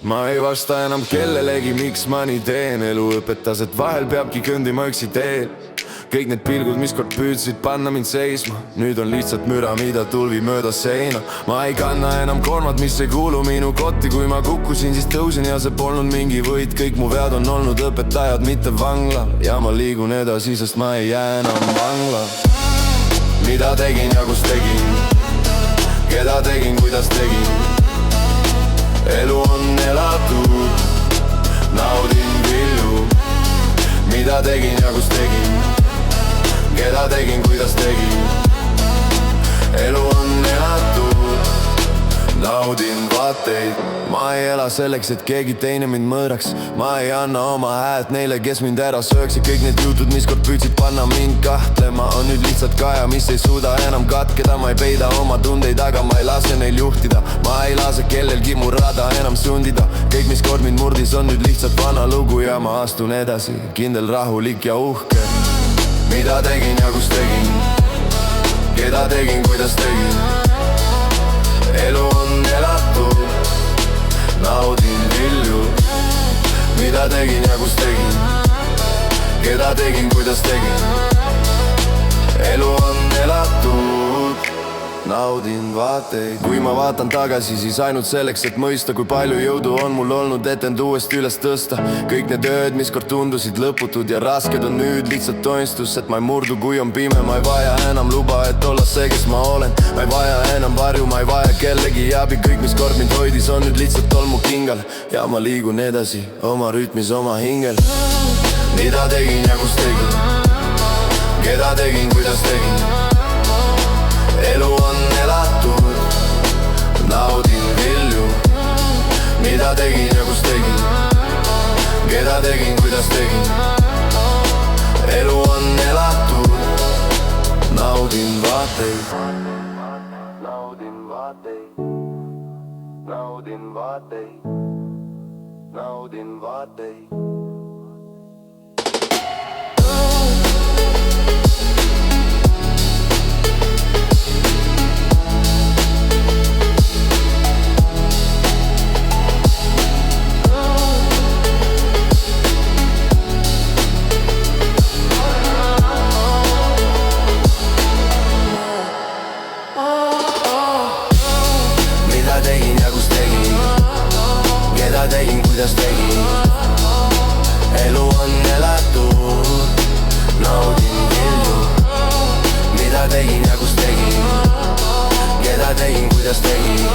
ma ei vasta enam kellelegi, miks ma nii teen. elu õpetas, et vahel peabki kõndima üksi teel. kõik need pilgud, mis kord püüdsid panna mind seisma, nüüd on lihtsalt müra, mida tulvi mööda seina. ma ei kanna enam koormat, mis ei kuulu minu kotti. kui ma kukkusin, siis tõusin ja see polnud mingi võit. kõik mu vead on olnud õpetajad, mitte vangla. ja ma liigun edasi, sest ma ei jää enam vangla. mida tegin ja kus tegin, keda tegin, kuidas tegin. elu on elatud, naudin vilju. mida tegin ja kus tegin, keda tegin, kuidas tegin. elu on elatud, naudin vaateid. ma ei ela selleks, et keegi teine mind mõõraks. ma ei anna oma häält neile, kes mind ära sööks. ja kõik need jutud, mis kord püüdsid panna mind kahtlema, on nüüd lihtsalt kaja, mis ei suuda enam katkeda. ma ei peida oma tundeid, aga ma ei lase neil juhtida. ma ei lase kellelgi mu rada enam sundida. kõik, mis kord mind murdis, on nüüd lihtsalt vana lugu. ja ma astun edasi, kindel, rahulik ja uhke. mida tegin ja kus tegin, keda tegin, kuidas tegin. elu on elatud, naudin vilju. mida tegin ja kus tegin, keda tegin, kuidas tegin. elu on elatud, naudin vaateid. kui ma vaatan tagasi, siis ainult selleks, et mõista, kui palju jõudu on mul olnud, et end uuesti üles tõsta. kõik need ööd, mis kord tundusid lõputud ja rasked, on nüüd lihtsalt tonistus, et ma ei murdu, kui on pime. ma ei vaja enam luba, et olla see, kes ma olen. ma ei vaja enam varju, ma ei vaja kellegi abi. kõik, mis kord mind hoidis, on nüüd lihtsalt tolmu kingal. ja ma liigun edasi oma rütmis, oma hingel. mida tegin ja kus tegin, keda tegin, kuidas tegin. elu on elatud, naudin vilju. mida tegin ja kus tegin, keda tegin, kuidas tegin. elu on elatud, naudin vaateid. naudin vaateid, naudin vaateid, naudin vaateid. tegin ja kus tegin, keda tegin, kuidas tegin. elu on elatud, naudin vilju. mida tegin ja kus tegin, keda tegin, kuidas tegin.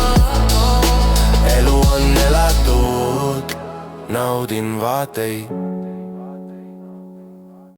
elu on elatud, naudin vaateid.